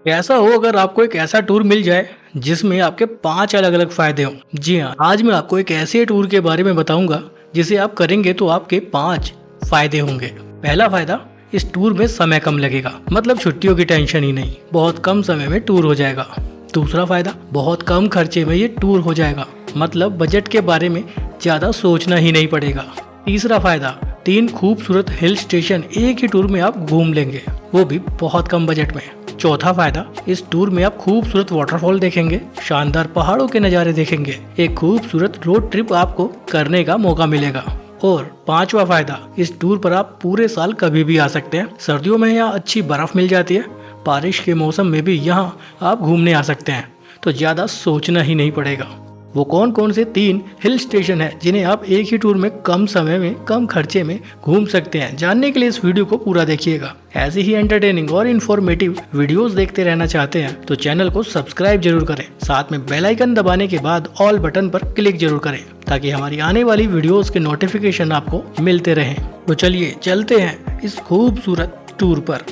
कैसा हो अगर आपको एक ऐसा टूर मिल जाए जिसमें आपके 5 अलग अलग फायदे हों। जी हाँ, आज मैं आपको एक ऐसे टूर के बारे में बताऊंगा जिसे आप करेंगे तो आपके 5 फायदे होंगे। पहला फायदा, इस टूर में समय कम लगेगा, मतलब छुट्टियों की टेंशन ही नहीं, बहुत कम समय में टूर हो जाएगा। दूसरा फायदा, बहुत कम खर्चे में ये टूर हो जाएगा, मतलब बजट के बारे में ज्यादा सोचना ही नहीं पड़ेगा। तीसरा फायदा, 3 खूबसूरत हिल स्टेशन एक ही टूर में आप घूम लेंगे, वो भी बहुत कम बजट में। चौथा फायदा, इस टूर में आप खूबसूरत वाटरफॉल देखेंगे, शानदार पहाड़ों के नज़ारे देखेंगे, एक खूबसूरत रोड ट्रिप आपको करने का मौका मिलेगा। और पांचवा फायदा, इस टूर पर आप पूरे साल कभी भी आ सकते हैं। सर्दियों में यहाँ अच्छी बर्फ मिल जाती है, बारिश के मौसम में भी यहाँ आप घूमने आ सकते हैं, तो ज़्यादा सोचना ही नहीं पड़ेगा। वो कौन कौन से 3 हिल स्टेशन हैं जिन्हें आप एक ही टूर में कम समय में कम खर्चे में घूम सकते हैं, जानने के लिए इस वीडियो को पूरा देखिएगा। ऐसी ही एंटरटेनिंग और इन्फॉर्मेटिव वीडियोस देखते रहना चाहते हैं तो चैनल को सब्सक्राइब जरूर करें, साथ में बेल आइकन दबाने के बाद ऑल बटन पर क्लिक जरूर करें ताकि हमारी आने वाली वीडियोस के नोटिफिकेशन आपको मिलते रहें। तो चलिए चलते हैं इस खूबसूरत टूर पर।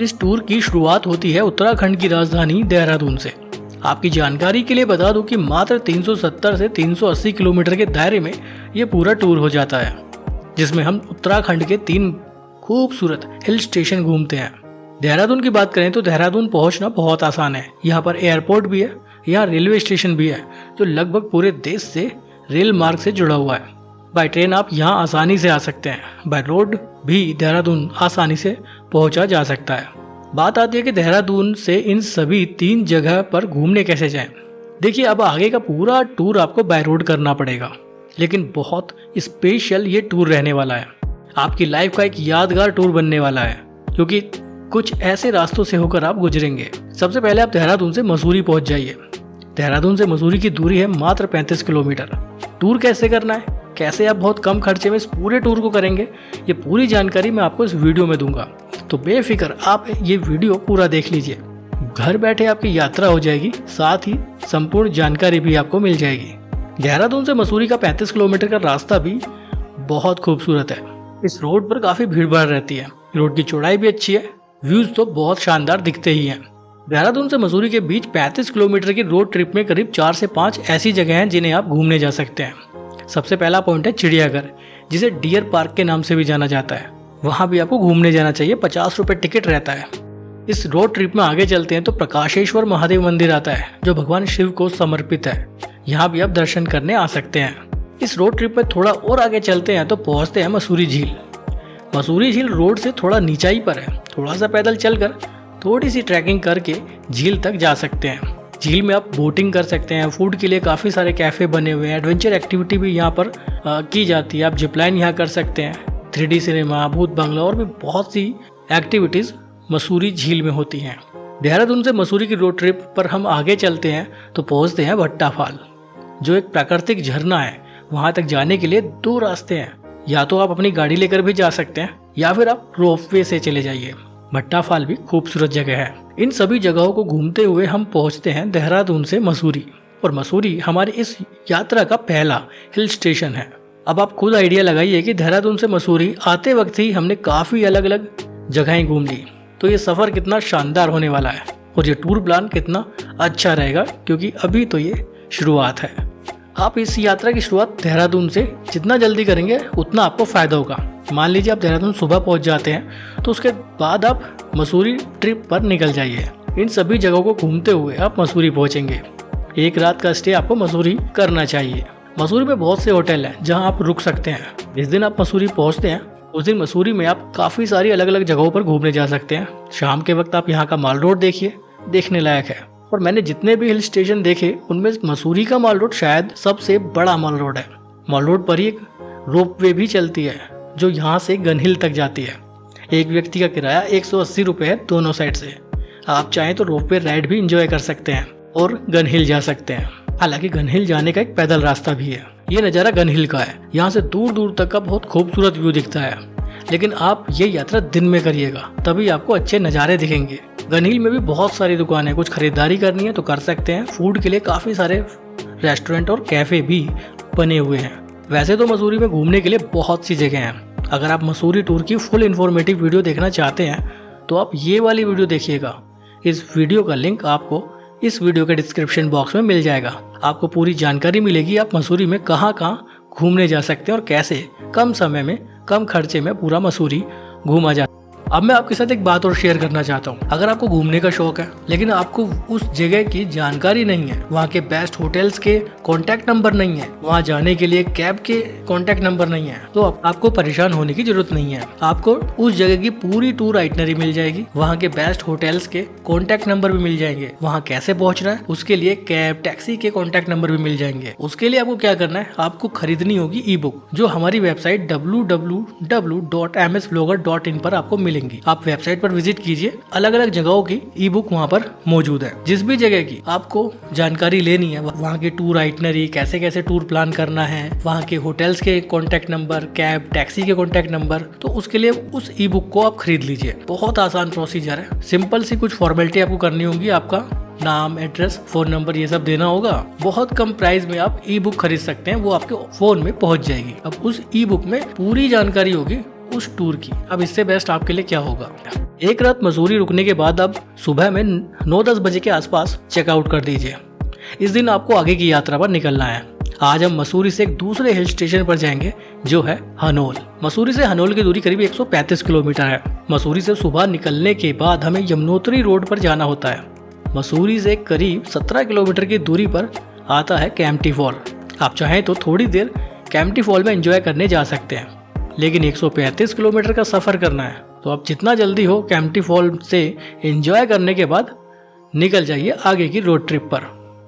इस टूर की शुरुआत होती है उत्तराखंड की राजधानी देहरादून से। आपकी जानकारी के लिए बता दूं कि मात्र 370 से 380 किलोमीटर के दायरे में ये पूरा टूर हो जाता है, जिसमें हम उत्तराखंड के 3 खूबसूरत हिल स्टेशन घूमते हैं। देहरादून की बात करें तो देहरादून पहुंचना बहुत आसान है। यहाँ पर एयरपोर्ट भी है, यहाँ रेलवे स्टेशन भी है जो लगभग पूरे देश से रेल मार्ग से जुड़ा हुआ है। बाय ट्रेन आप यहाँ आसानी से आ सकते हैं, बाय रोड भी देहरादून आसानी से पहुँचा जा सकता है। बात आती है कि देहरादून से इन सभी 3 जगह पर घूमने कैसे जाएं। देखिए, अब आगे का पूरा टूर आपको बाय रोड करना पड़ेगा, लेकिन बहुत स्पेशल ये टूर रहने वाला है। आपकी लाइफ का एक यादगार टूर बनने वाला है, क्योंकि कुछ ऐसे रास्तों से होकर आप गुजरेंगे। सबसे पहले आप देहरादून से मसूरी पहुंच जाइए। देहरादून से मसूरी की दूरी है मात्र 35 किलोमीटर। टूर कैसे करना है, कैसे आप बहुत कम खर्चे में इस पूरे टूर को करेंगे, ये पूरी जानकारी मैं आपको इस वीडियो में दूंगा, तो बेफिक्र आप ये वीडियो पूरा देख लीजिए। घर बैठे आपकी यात्रा हो जाएगी, साथ ही संपूर्ण जानकारी भी आपको मिल जाएगी। देहरादून से मसूरी का 35 किलोमीटर का रास्ता भी बहुत खूबसूरत है। इस रोड पर काफी भीड़ भाड़ रहती है, रोड की चौड़ाई भी अच्छी है, व्यूज तो बहुत शानदार दिखते ही हैं। देहरादून से मसूरी के बीच 35 किलोमीटर की रोड ट्रिप में करीब 4 से 5 ऐसी जगह हैं जिन्हें आप घूमने जा सकते हैं। सबसे पहला पॉइंट है चिड़ियाघर, जिसे डियर पार्क के नाम से भी जाना जाता है। वहाँ भी आपको घूमने जाना चाहिए, 50 रुपये टिकट रहता है। इस रोड ट्रिप में आगे चलते हैं तो प्रकाशेश्वर महादेव मंदिर आता है जो भगवान शिव को समर्पित है। यहाँ भी आप दर्शन करने आ सकते हैं। इस रोड ट्रिप में थोड़ा और आगे चलते हैं तो पहुँचते हैं मसूरी झील। मसूरी झील रोड से थोड़ा नीचाई पर है, थोड़ा सा पैदल चलकर थोड़ी सी ट्रैकिंग करके झील तक जा सकते हैं। झील में आप बोटिंग कर सकते हैं, फूड के लिए काफ़ी सारे कैफ़े बने हुए हैं, एडवेंचर एक्टिविटी भी यहाँ पर की जाती है। आप जिपलाइन यहाँ कर सकते हैं, 3D सिनेमा, भूत बंगला और भी बहुत सी एक्टिविटीज़ मसूरी झील में होती हैं। देहरादून से मसूरी की रोड ट्रिप पर हम आगे चलते हैं तो पहुँचते हैं भट्टा फाल, जो एक प्राकृतिक झरना है। वहाँ तक जाने के लिए 2 रास्ते हैं, या तो आप अपनी गाड़ी लेकर भी जा सकते हैं या फिर आप रोपवे से चले जाइए। भट्टा फाल भी खूबसूरत जगह है। इन सभी जगहों को घूमते हुए हम पहुँचते हैं देहरादून से मसूरी, और मसूरी हमारी इस यात्रा का पहला हिल स्टेशन है। अब आप खुद आइडिया लगाइए कि देहरादून से मसूरी आते वक्त ही हमने काफ़ी अलग अलग जगहें घूम ली, तो ये सफ़र कितना शानदार होने वाला है और ये टूर प्लान कितना अच्छा रहेगा, क्योंकि अभी तो ये शुरुआत है। आप इस यात्रा की शुरुआत देहरादून से जितना जल्दी करेंगे उतना आपको फ़ायदा होगा। मान लीजिए आप देहरादून सुबह पहुंच जाते हैं तो उसके बाद आप मसूरी ट्रिप पर निकल जाइए। इन सभी जगहों को घूमते हुए आप मसूरी पहुंचेंगे। एक रात का स्टे आपको मसूरी करना चाहिए। मसूरी में बहुत से होटल हैं जहां आप रुक सकते हैं। जिस दिन आप मसूरी पहुंचते हैं उस दिन मसूरी में आप काफ़ी सारी अलग अलग जगहों पर घूमने जा सकते हैं। शाम के वक्त आप यहाँ का माल रोड देखिए, देखने लायक है। और मैंने जितने भी हिल स्टेशन देखे उनमें मसूरी का माल रोड शायद सबसे बड़ा माल रोड है। माल रोड पर ही एक रोपवे भी चलती है जो यहाँ से गन हिल तक जाती है। एक व्यक्ति का किराया 180 रुपये है दोनों साइड से। आप चाहें तो रोपवे राइड भी इंजॉय कर सकते हैं और गन हिल जा सकते हैं। हालांकि गन हिल जाने का एक पैदल रास्ता भी है। ये नज़ारा गन हिल का है, यहाँ से दूर दूर तक का बहुत खूबसूरत व्यू दिखता है, लेकिन आप ये यात्रा दिन में करिएगा तभी आपको अच्छे नज़ारे दिखेंगे। गन हिल में भी बहुत सारी दुकानें, कुछ खरीदारी करनी है तो कर सकते हैं। फूड के लिए काफ़ी सारे रेस्टोरेंट और कैफ़े भी बने हुए हैं। वैसे तो मसूरी में घूमने के लिए बहुत सी जगह हैं। अगर आप मसूरी टूर की फुल इन्फॉर्मेटिव वीडियो देखना चाहते हैं तो आप ये वाली वीडियो देखिएगा। इस वीडियो का लिंक आपको इस वीडियो के डिस्क्रिप्शन बॉक्स में मिल जाएगा। आपको पूरी जानकारी मिलेगी आप मसूरी में कहाँ कहाँ घूमने जा सकते हैं और कैसे कम समय में कम खर्चे में पूरा मसूरी घूमा जा। अब मैं आपके साथ एक बात और शेयर करना चाहता हूँ। अगर आपको घूमने का शौक है लेकिन आपको उस जगह की जानकारी नहीं है, वहाँ के बेस्ट होटल्स के कॉन्टैक्ट नंबर नहीं है, वहाँ जाने के लिए कैब के कॉन्टैक्ट नंबर नहीं है, तो आपको परेशान होने की जरूरत नहीं है। आपको उस जगह की पूरी टूर आइटनरी मिल जाएगी, वहाँ के बेस्ट होटल्स के कॉन्टैक्ट नंबर भी मिल जाएंगे, वहाँ कैसे पहुँचना है उसके लिए कैब टैक्सी के कॉन्टैक्ट नंबर भी मिल जाएंगे। उसके लिए आपको क्या करना है, आपको खरीदनी होगी ई बुक, जो हमारी वेबसाइट www.msblogger.in पर आपको मिलेगी। आप वेबसाइट पर विजिट कीजिए, अलग अलग जगहों की ई बुक वहाँ पर मौजूद है। जिस भी जगह की आपको जानकारी लेनी है, वहाँ के टूर आइटनरी, कैसे कैसे टूर प्लान करना है, वहाँ के होटल्स के कॉन्टैक्ट नंबर, कैब टैक्सी के कॉन्टैक्ट नंबर, तो उसके लिए उस ई बुक को आप खरीद लीजिए। बहुत आसान प्रोसीजर है, सिंपल सी कुछ फॉर्मेलिटी आपको करनी होगी, आपका नाम, एड्रेस, फोन नंबर ये सब देना होगा। बहुत कम प्राइस में आप ई बुक खरीद सकते हैं, वो आपके फोन में पहुंच जाएगी। अब उस ई बुक में पूरी जानकारी होगी उस टूर की। अब इससे बेस्ट आपके लिए क्या होगा, एक रात मसूरी रुकने के बाद अब सुबह में 9-10 बजे के आसपास चेकआउट कर दीजिए। इस दिन आपको आगे की यात्रा पर निकलना है। आज हम मसूरी से एक दूसरे हिल स्टेशन पर जाएंगे जो है हनोल। मसूरी से हनोल की दूरी करीब 135 किलोमीटर है। मसूरी से सुबह निकलने के बाद हमें यमुनोत्री रोड पर जाना होता है। मसूरी से करीब 17 किलोमीटर की दूरी पर आता है कैंपटी फॉल। आप चाहें तो थोड़ी देर कैंपटी फॉल में एंजॉय करने जा सकते हैं, लेकिन 135 किलोमीटर का सफ़र करना है तो आप जितना जल्दी हो कैंपटी फॉल से एंजॉय करने के बाद निकल जाइए आगे की रोड ट्रिप पर,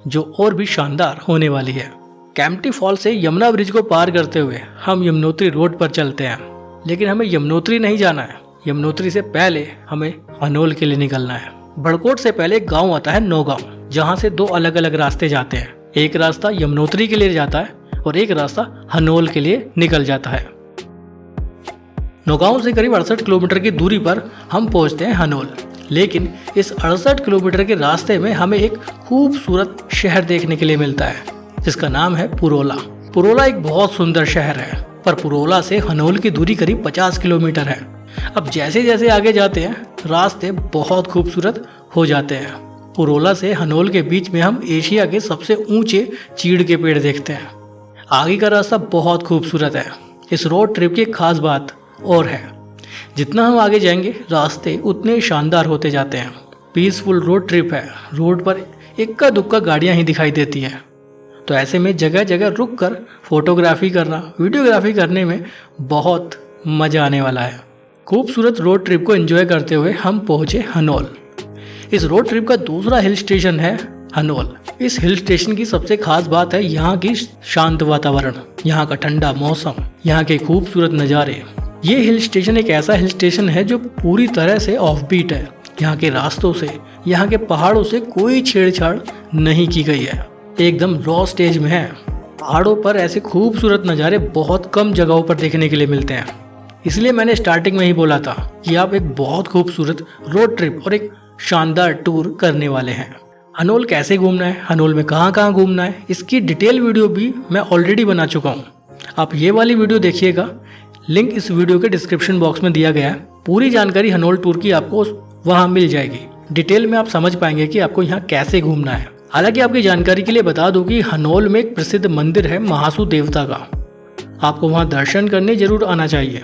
जो और भी शानदार होने वाली है। कैंपटी फॉल से यमुना ब्रिज को पार करते हुए हम यमुनोत्री रोड पर चलते हैं, लेकिन हमें यमुनोत्री नहीं जाना है। यमुनोत्री से पहले हमें हनोल के लिए निकलना है। बड़कोट से पहले एक गाँव आता है नौगांव, जहाँ से 2 अलग अलग रास्ते जाते हैं। एक रास्ता यमुनोत्री के लिए जाता है और एक रास्ता हनोल के लिए निकल जाता है। नौगांव से करीब 68 किलोमीटर की दूरी पर हम पहुंचते हैं हनोल, लेकिन इस 68 किलोमीटर के रास्ते में हमें एक खूबसूरत शहर देखने के लिए मिलता है, जिसका नाम है पुरोला। पुरोला एक बहुत सुंदर शहर है, पर पुरोला से हनोल की दूरी करीब 50 किलोमीटर है। अब जैसे जैसे आगे जाते हैं रास्ते बहुत खूबसूरत हो जाते हैं। पुरोला से हनोल के बीच में हम एशिया के सबसे ऊंचे चीड़ के पेड़ देखते हैं। आगे का रास्ता बहुत खूबसूरत है। इस रोड ट्रिप की एक खास बात और है, जितना हम आगे जाएंगे रास्ते उतने शानदार होते जाते हैं। पीसफुल रोड ट्रिप है, रोड पर इक्का दुक्का गाड़ियां ही दिखाई देती हैं, तो ऐसे में जगह जगह रुक कर फोटोग्राफी करना, वीडियोग्राफी करने में बहुत मज़ा आने वाला है। खूबसूरत रोड ट्रिप को एंजॉय करते हुए हम पहुँचे हनोल। इस रोड ट्रिप का दूसरा हिल स्टेशन है हनोल। इस हिल स्टेशन की सबसे खास बात है यहाँ की शांत वातावरण, यहाँ का ठंडा मौसम, यहाँ के खूबसूरत नज़ारे। ये हिल स्टेशन एक ऐसा हिल स्टेशन है जो पूरी तरह से ऑफबीट है। यहाँ के रास्तों से, यहाँ के पहाड़ों से कोई छेड़छाड़ नहीं की गई है, एकदम रॉ स्टेज में है। पहाड़ों पर ऐसे खूबसूरत नज़ारे बहुत कम जगहों पर देखने के लिए मिलते हैं, इसलिए मैंने स्टार्टिंग में ही बोला था कि आप एक बहुत खूबसूरत रोड ट्रिप और एक शानदार टूर करने वाले हैं। हनोल कैसे घूमना है, हनोल में कहाँ कहाँ घूमना है, इसकी डिटेल वीडियो भी मैं ऑलरेडी बना चुका हूँ। आप ये वाली वीडियो देखिएगा, लिंक इस वीडियो के डिस्क्रिप्शन बॉक्स में दिया गया है। पूरी जानकारी हनोल टूर की आपको वहाँ मिल जाएगी। डिटेल में आप समझ पाएंगे कि आपको यहाँ कैसे घूमना है। हालांकि आपकी जानकारी के लिए बता दूं कि हनोल में एक प्रसिद्ध मंदिर है महासू देवता का, आपको वहाँ दर्शन करने जरूर आना चाहिए।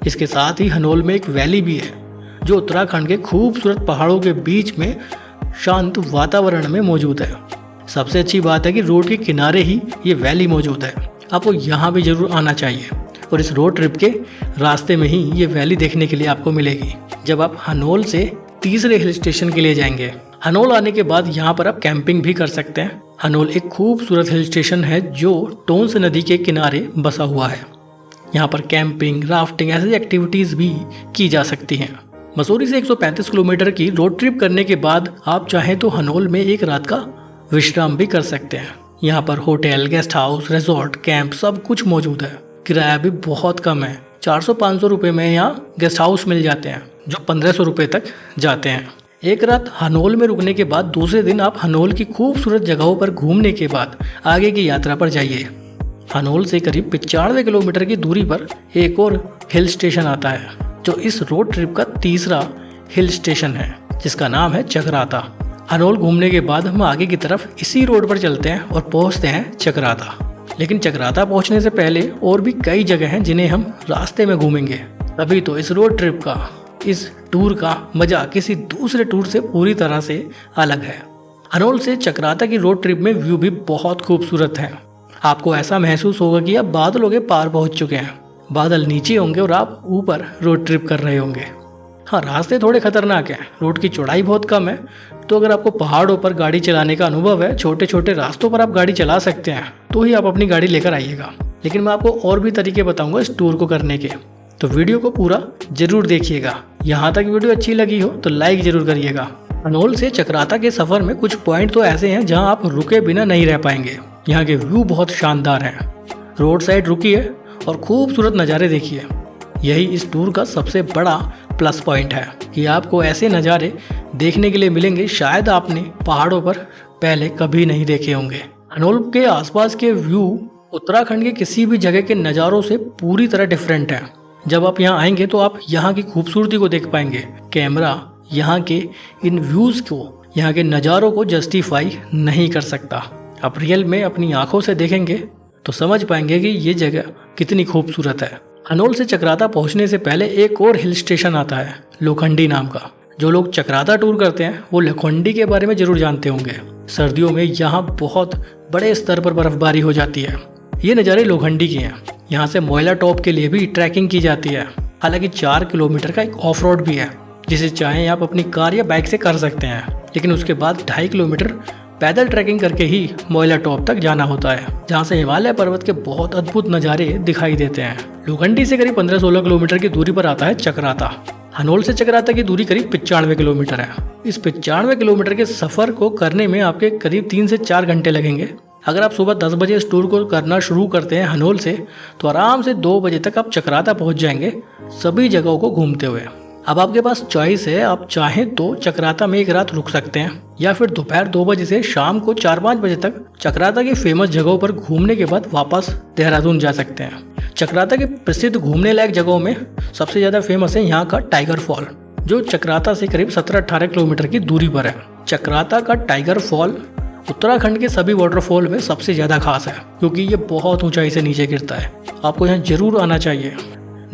इसके साथ ही हनोल में एक वैली भी है जो उत्तराखंड के खूबसूरत पहाड़ों के बीच में शांत वातावरण में मौजूद है। सबसे अच्छी बात है कि रोड के किनारे ही ये वैली मौजूद है, आपको यहाँ भी जरूर आना चाहिए और इस रोड ट्रिप के रास्ते में ही ये वैली देखने के लिए आपको मिलेगी जब आप हनोल से तीसरे हिल स्टेशन के लिए जाएंगे। हनोल आने के बाद यहाँ पर आप कैंपिंग भी कर सकते हैं। हनोल एक खूबसूरत हिल स्टेशन है जो टोंस नदी के किनारे बसा हुआ है। यहाँ पर कैंपिंग, राफ्टिंग ऐसी एक्टिविटीज़ भी की जा सकती हैं। मसूरी से 135 किलोमीटर की रोड ट्रिप करने के बाद आप चाहें तो हनोल में एक रात का विश्राम भी कर सकते हैं। यहाँ पर hotel, guest house, resort, camp सब कुछ मौजूद है। किराया भी बहुत कम है, 400-500 रुपये में यहाँ गेस्ट हाउस मिल जाते हैं जो 1500 रुपये तक जाते हैं। एक रात हनोल में रुकने के बाद दूसरे दिन आप हनोल की खूबसूरत जगहों पर घूमने के बाद आगे की यात्रा पर जाइए। हनोल से करीब 95 किलोमीटर की दूरी पर एक और हिल स्टेशन आता है जो इस रोड ट्रिप का तीसरा हिल स्टेशन है। जिसका नाम है चकराता। हनोल घूमने के बाद हम आगे की तरफ इसी रोड पर चलते हैं और पहुंचते हैं चकराता। लेकिन चकराता पहुंचने से पहले और भी कई जगह हैं जिन्हें हम रास्ते में घूमेंगे। तभी तो इस रोड ट्रिप का, इस टूर का मजा किसी दूसरे टूर से पूरी तरह से अलग है। हनोल से चकराता की रोड ट्रिप में व्यू भी बहुत खूबसूरत है। आपको ऐसा महसूस होगा कि आप बादलों के पार पहुंच चुके हैं। बादल नीचे होंगे और आप ऊपर रोड ट्रिप कर रहे होंगे। हाँ, रास्ते थोड़े खतरनाक हैं, रोड की चौड़ाई बहुत कम है, तो अगर आपको पहाड़ों पर गाड़ी चलाने का अनुभव है, छोटे छोटे रास्तों पर आप गाड़ी चला सकते हैं, तो ही आप अपनी गाड़ी लेकर आइएगा। लेकिन मैं आपको और भी तरीके बताऊंगा इस टूर को करने के, तो वीडियो को पूरा जरूर देखिएगा। यहाँ तक वीडियो अच्छी लगी हो तो लाइक जरूर करिएगा। हनोल से चकराता के सफर में कुछ पॉइंट तो ऐसे हैं जहाँ आप रुके बिना नहीं रह पाएंगे। यहाँ के व्यू बहुत शानदार हैं। रोड साइड रुकिए और खूबसूरत नज़ारे देखिए। यही इस टूर का सबसे बड़ा प्लस पॉइंट है कि आपको ऐसे नज़ारे देखने के लिए मिलेंगे शायद आपने पहाड़ों पर पहले कभी नहीं देखे होंगे। हनोल के आसपास के व्यू उत्तराखंड के किसी भी जगह के नज़ारों से पूरी तरह डिफरेंट है। जब आप यहाँ आएंगे तो आप यहाँ की खूबसूरती को देख पाएंगे। कैमरा यहाँ के इन व्यूज़ को, यहाँ के नज़ारों को जस्टिफाई नहीं कर सकता। आप रियल में अपनी आंखों से देखेंगे तो समझ पाएंगे कि ये जगह कितनी खूबसूरत है। हनोल से चकराता पहुंचने से पहले एक और हिल स्टेशन आता है, लोखंडी नाम का। जो लोग चकराता टूर करते हैं वो लोखंडी के बारे में जरूर जानते होंगे। सर्दियों में यहाँ बहुत बड़े स्तर पर बर्फबारी हो जाती है। ये नज़ारे लोखंडी के हैं। यहाँ से मोइला टॉप के लिए भी ट्रैकिंग की जाती है। हालांकि 4 किलोमीटर का एक ऑफ रोड भी है, जिसे चाहें आप अपनी कार या बाइक से कर सकते हैं। लेकिन उसके बाद 2.5 किलोमीटर पैदल ट्रैकिंग करके ही मोइला टॉप तक जाना होता है, जहाँ से हिमालय पर्वत के बहुत अद्भुत नज़ारे दिखाई देते हैं। लोखंडी से करीब 15-16 किलोमीटर की दूरी पर आता है चकराता। हनोल से चकराता की दूरी करीब 95 किलोमीटर है। इस 95 किलोमीटर के सफ़र को करने में आपके करीब 3 से 4 घंटे लगेंगे। अगर आप सुबह 10 बजे इस टूर को करना शुरू करते हैं हनोल से, तो आराम से 2 बजे तक आप चकराता पहुँच जाएंगे, सभी जगहों को घूमते हुए। अब आपके पास चॉइस है, आप चाहें तो चकराता में एक रात रुक सकते हैं या फिर दोपहर 2 बजे से शाम को 4-5 बजे तक चकराता की फेमस जगहों पर घूमने के बाद वापस देहरादून जा सकते हैं। चकराता के प्रसिद्ध घूमने लायक जगहों में सबसे ज़्यादा फेमस है यहाँ का टाइगर फॉल, जो चकराता से करीब 17-18 किलोमीटर की दूरी पर है। चकराता का टाइगर फॉल उत्तराखंड के सभी वाटरफॉल में सबसे ज़्यादा खास है, क्योंकि ये बहुत ऊंचाई से नीचे गिरता है। आपको यहाँ जरूर आना चाहिए।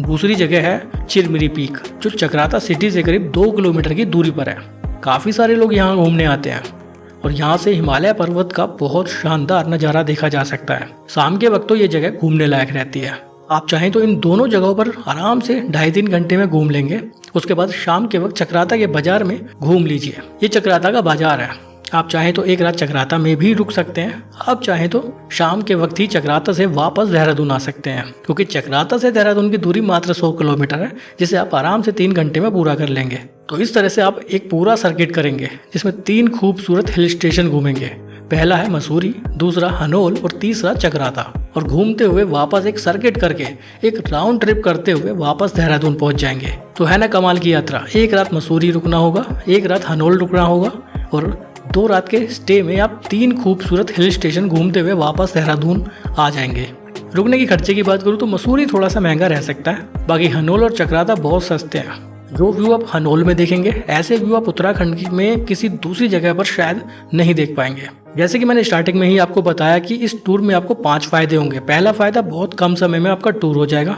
दूसरी जगह है चिरमिरी पीक, जो चकराता सिटी से करीब 2 किलोमीटर की दूरी पर है। काफ़ी सारे लोग यहाँ घूमने आते हैं और यहाँ से हिमालय पर्वत का बहुत शानदार नज़ारा देखा जा सकता है। शाम के वक्त तो ये जगह घूमने लायक रहती है। आप चाहें तो इन दोनों जगहों पर आराम से 2.5-3 घंटे में घूम लेंगे। उसके बाद शाम के वक्त चकराता के बाजार में घूम लीजिए। ये चकराता का बाजार है। आप चाहें तो एक रात चकराता में भी रुक सकते हैं। आप चाहें तो शाम के वक्त ही चकराता से वापस देहरादून आ सकते हैं, क्योंकि चकराता से देहरादून की दूरी मात्र 100 किलोमीटर है, जिसे आप आराम से 3 घंटे में पूरा कर लेंगे। तो इस तरह से आप एक पूरा सर्किट करेंगे, जिसमें 3 खूबसूरत हिल स्टेशन घूमेंगे। पहला है मसूरी, दूसरा हनोल और तीसरा चकराता। और घूमते हुए वापस एक सर्किट करके एक राउंड ट्रिप करते हुए वापस देहरादून पहुंच जाएंगे। तो है ना कमाल की यात्रा। एक रात मसूरी रुकना होगा, एक रात हनोल रुकना होगा और 2 रात के स्टे में आप 3 खूबसूरत हिल स्टेशन घूमते हुए वापस देहरादून आ जाएंगे। रुकने की खर्चे की बात करूँ तो मसूरी थोड़ा सा महंगा रह सकता है, बाकी हनोल और चकराता बहुत सस्ते हैं। जो व्यू आप हनोल में देखेंगे, ऐसे व्यू आप उत्तराखंड में किसी दूसरी जगह पर शायद नहीं देख पाएंगे। जैसे कि मैंने स्टार्टिंग में ही आपको बताया कि इस टूर में आपको 5 फायदे होंगे। पहला फायदा, बहुत कम समय में आपका टूर हो जाएगा।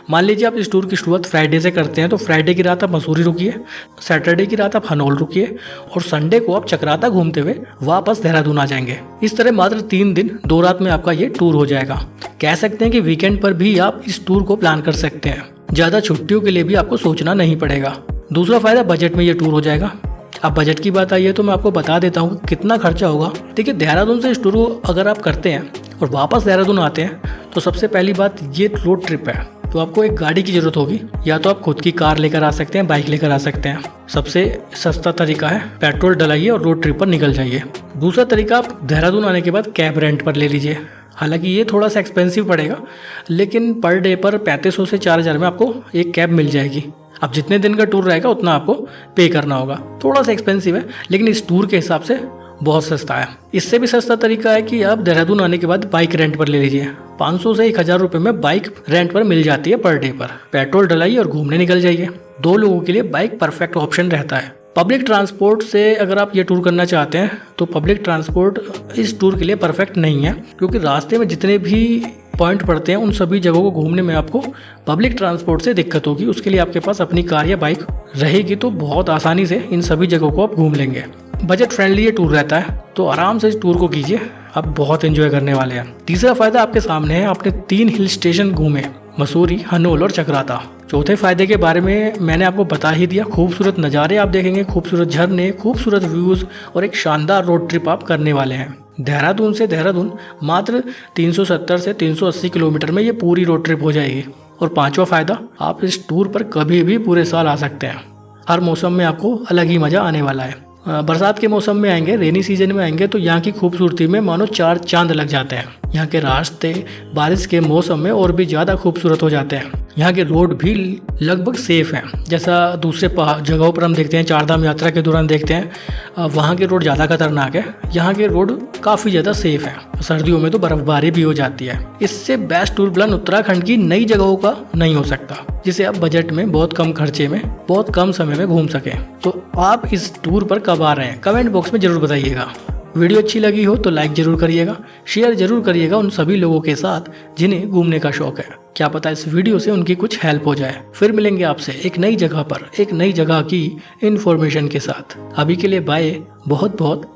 मान लीजिए आप इस टूर की शुरुआत फ्राइडे से करते हैं, तो फ्राइडे की रात आप मसूरी रुकिए, सैटरडे की रात आप हनोल रुकिए और संडे को आप चकराता घूमते हुए वापस देहरादून आ जाएंगे। इस तरह मात्र 3 दिन 2 रात में आपका ये टूर हो जाएगा। कह सकते हैं कि वीकेंड पर भी आप इस टूर को प्लान कर सकते हैं। ज़्यादा छुट्टियों के लिए भी आपको सोचना नहीं पड़ेगा। दूसरा फायदा, बजट में ये टूर हो जाएगा। अब बजट की बात आई है तो मैं आपको बता देता हूँ कितना खर्चा होगा। देखिए, देहरादून से इस टूर को अगर आप करते हैं और वापस देहरादून आते हैं, तो सबसे पहली बात, ये रोड ट्रिप है, तो आपको एक गाड़ी की ज़रूरत होगी। या तो आप खुद की कार लेकर आ सकते हैं, बाइक लेकर आ सकते हैं। सबसे सस्ता तरीका है पेट्रोल डलाइए और रोड ट्रिप पर निकल जाइए। दूसरा तरीका, आप देहरादून आने के बाद कैब रेंट पर ले लीजिए। हालांकि ये थोड़ा सा एक्सपेंसिव पड़ेगा, लेकिन पर डे पर 3500 से 4000 में आपको एक कैब मिल जाएगी। अब जितने दिन का टूर रहेगा उतना आपको पे करना होगा। थोड़ा सा एक्सपेंसिव है, लेकिन इस टूर के हिसाब से बहुत सस्ता है। इससे भी सस्ता तरीका है कि आप देहरादून आने के बाद बाइक रेंट पर ले लीजिए। 500 से 1000 रुपये में बाइक रेंट पर मिल जाती है पर डे पर। पेट्रोल डलाइए और घूमने निकल जाइए। 2 लोगों के लिए बाइक परफेक्ट ऑप्शन रहता है। पब्लिक ट्रांसपोर्ट से अगर आप ये टूर करना चाहते हैं तो पब्लिक ट्रांसपोर्ट इस टूर के लिए परफेक्ट नहीं है, क्योंकि रास्ते में जितने भी पॉइंट पड़ते हैं उन सभी जगहों को घूमने में आपको पब्लिक ट्रांसपोर्ट से दिक्कत होगी। उसके लिए आपके पास अपनी कार या बाइक रहेगी तो बहुत आसानी से इन सभी जगहों को आप घूम लेंगे। बजट फ्रेंडली ये टूर रहता है, तो आराम से इस टूर को कीजिए, आप बहुत एंजॉय करने वाले हैं। तीसरा फायदा आपके सामने है, आपने 3 हिल स्टेशन घूमे, मसूरी, हनोल और चक्राता। चौथे फायदे के बारे में मैंने आपको बता ही दिया, खूबसूरत नज़ारे आप देखेंगे, खूबसूरत झरने, खूबसूरत व्यूज़ और एक शानदार रोड ट्रिप आप करने वाले हैं। देहरादून से देहरादून मात्र 370 से 380 किलोमीटर में ये पूरी रोड ट्रिप हो जाएगी। और पांचवा फायदा, आप इस टूर पर कभी भी पूरे साल आ सकते हैं, हर मौसम में आपको अलग ही मज़ा आने वाला है। बरसात के मौसम में आएंगे, रेनी सीजन में आएंगे तो यहाँ की खूबसूरती में मानो 4 चांद लग जाते हैं। यहाँ के रास्ते बारिश के मौसम में और भी ज़्यादा खूबसूरत हो जाते हैं। यहाँ के रोड भी लगभग सेफ हैं, जैसा दूसरे जगहों पर हम देखते हैं, चारधाम यात्रा के दौरान देखते हैं वहाँ के रोड ज़्यादा खतरनाक है। यहाँ के रोड काफ़ी ज़्यादा सेफ हैं। सर्दियों में तो बर्फबारी भी हो जाती है। इससे बेस्ट टूर प्लान उत्तराखंड की नई जगहों का नहीं हो सकता, जिसे आप बजट में बहुत कम खर्चे में बहुत कम समय में घूम सकें। तो आप इस टूर पर कब आ रहे हैं, कमेंट बॉक्स में ज़रूर बताइएगा। वीडियो अच्छी लगी हो तो लाइक ज़रूर करिएगा, शेयर ज़रूर करिएगा उन सभी लोगों के साथ जिन्हें घूमने का शौक है। क्या पता इस वीडियो से उनकी कुछ हेल्प हो जाए। फिर मिलेंगे आपसे एक नई जगह पर, एक नई जगह की इन्फॉर्मेशन के साथ। अभी के लिए बाय, बहुत बहुत